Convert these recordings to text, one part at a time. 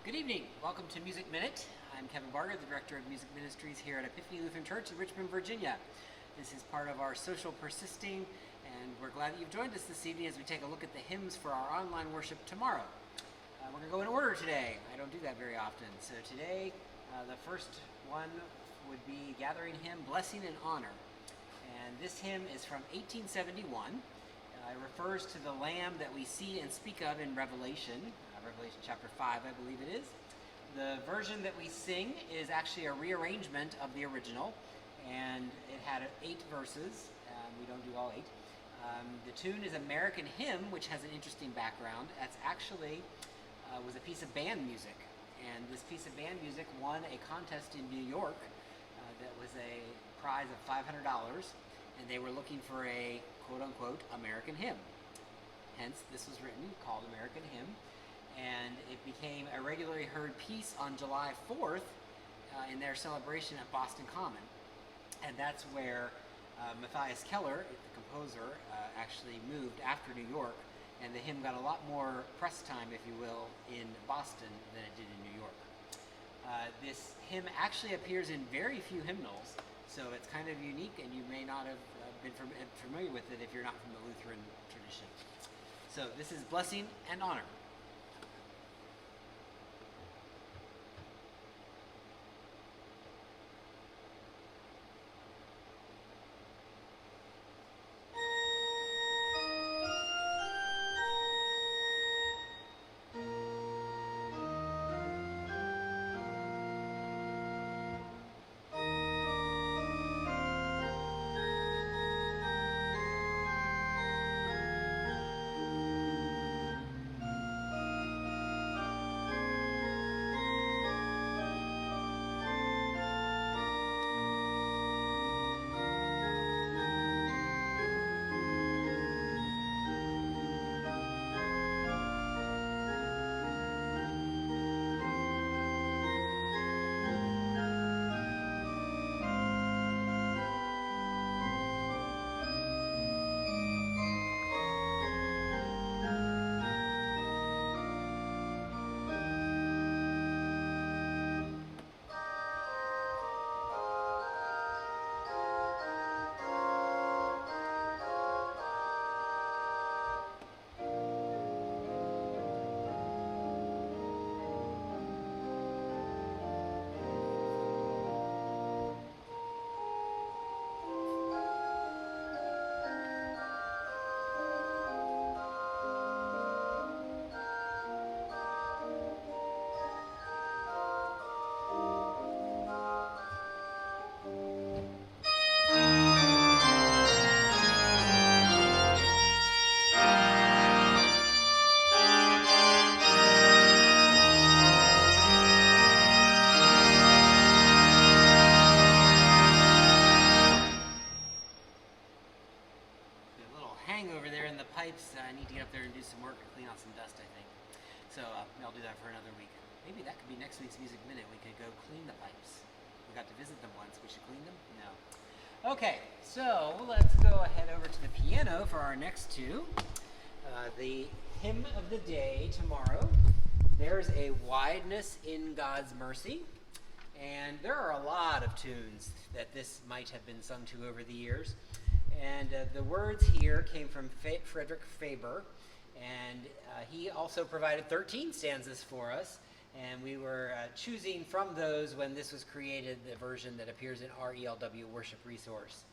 Good evening. Welcome to Music Minute. I'm Kevin Barger, the Director of Music Ministries here at Epiphany Lutheran Church in Richmond, Virginia. This is part of our social persisting, and we're glad that you've joined us this evening as we take a look at the hymns for our online worship tomorrow. We're going to go in order today. I don't do that very often. So today, the first one would be Gathering Hymn, Blessing and Honor. And this hymn is from 1871. It refers to the Lamb that we see and speak of in Revelation chapter 5, I believe it is. The version that we sing is actually a rearrangement of the original, and it had 8 verses. We don't do all 8. The tune is American Hymn, which has an interesting background. That's actually was a piece of band music, and this piece of band music won a contest in New York that was a prize of $500, and they were looking for a quote-unquote American hymn. Hence, this was written called American Hymn, and it became a regularly heard piece on July 4th in their celebration at Boston Common. And that's where Matthias Keller, the composer, actually moved after New York, and the hymn got a lot more press time, if you will, in Boston than it did in New York. This hymn actually appears in very few hymnals, so it's kind of unique, and you may not have been familiar with it if you're not from the Lutheran tradition. So this is Blessing and Honor. I need to get up there and do some work and clean out some dust, I think. So I'll do that for another week. Maybe that could be next week's Music Minute. We could go clean the pipes. We got to visit them once. We should clean them? No. Okay, so let's go ahead over to the piano for our next two. The hymn of the day tomorrow. There's a Wideness in God's Mercy. And there are a lot of tunes that this might have been sung to over the years. And the words here came from Frederick Faber, and he also provided 13 stanzas for us, and we were choosing from those when this was created, the version that appears in our ELW worship resource.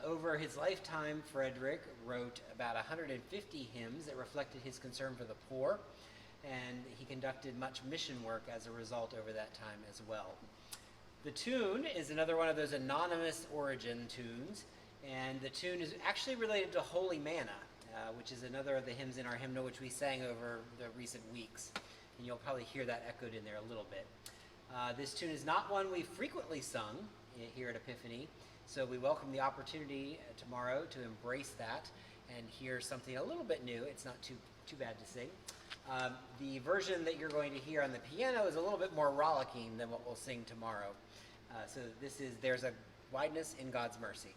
Over his lifetime, Frederick wrote about 150 hymns that reflected his concern for the poor, and he conducted much mission work as a result over that time as well. The tune is another one of those anonymous origin tunes, and the tune is actually related to Holy Manna, which is another of the hymns in our hymnal which we sang over the recent weeks. And you'll probably hear that echoed in there a little bit. This tune is not one we've frequently sung here at Epiphany, so we welcome the opportunity tomorrow to embrace that and hear something a little bit new. It's not too bad to sing. The version that you're going to hear on the piano is a little bit more rollicking than what we'll sing tomorrow. So this is There's a Wideness in God's Mercy.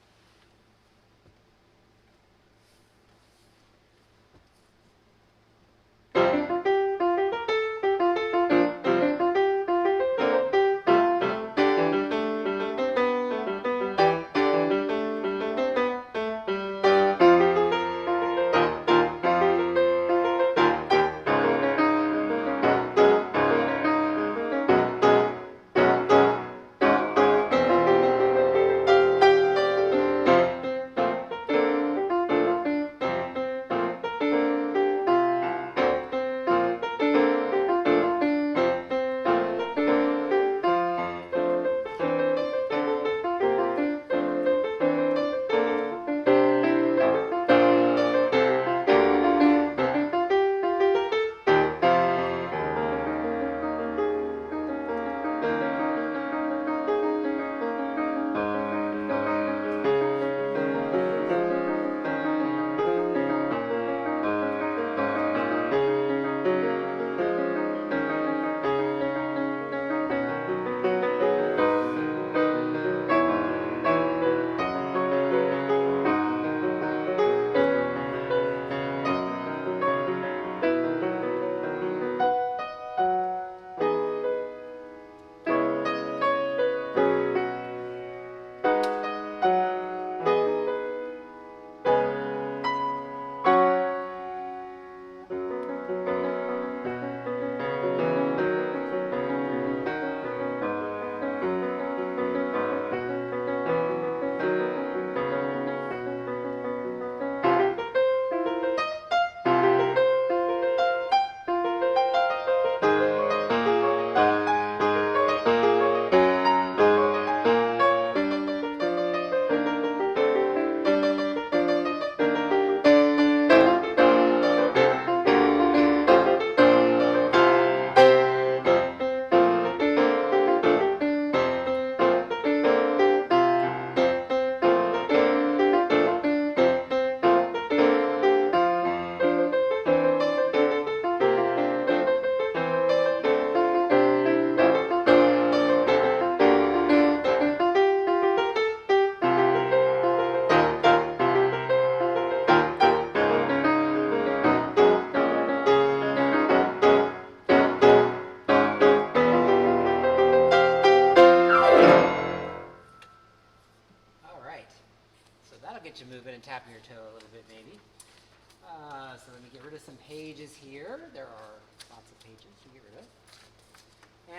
of some pages here. There are lots of pages to get rid of.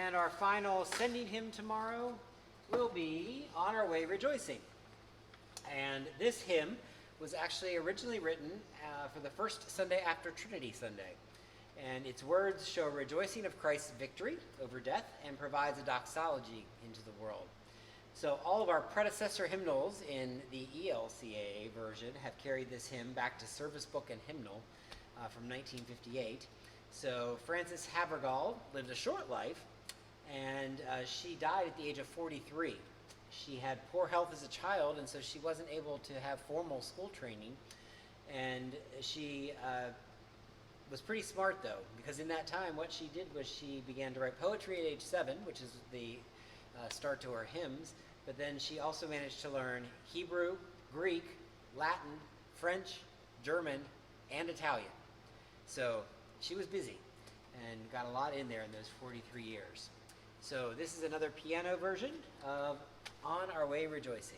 And our final sending hymn tomorrow will be On Our Way Rejoicing. And this hymn was actually originally written for the first Sunday after Trinity Sunday. And its words show rejoicing of Christ's victory over death and provides a doxology into the world. So all of our predecessor hymnals in the ELCAA version have carried this hymn back to Service Book and Hymnal from 1958. So Frances Havergal lived a short life, and she died at the age of 43. She had poor health as a child, and so she wasn't able to have formal school training. And she was pretty smart, though, because in that time what she did was she began to write poetry at age 7, which is the start to her hymns, but then she also managed to learn Hebrew, Greek, Latin, French, German, and Italian. So she was busy and got a lot in there in those 43 years. So this is another piano version of On Our Way Rejoicing.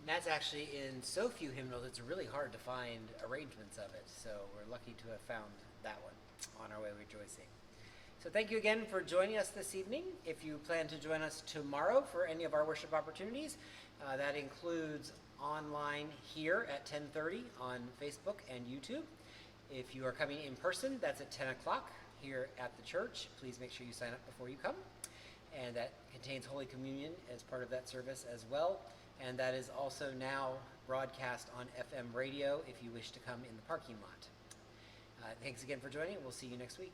That's actually in so few hymnals, it's really hard to find arrangements of it. So we're lucky to have found that one, On Our Way Rejoicing. So thank you again for joining us this evening. If you plan to join us tomorrow for any of our worship opportunities, that includes online here at 10:30 on Facebook and YouTube. If you are coming in person, that's at 10 o'clock here at the church. Please make sure you sign up before you come. And that contains Holy Communion as part of that service as well. And that is also now broadcast on FM radio if you wish to come in the parking lot. Thanks again for joining. We'll see you next week.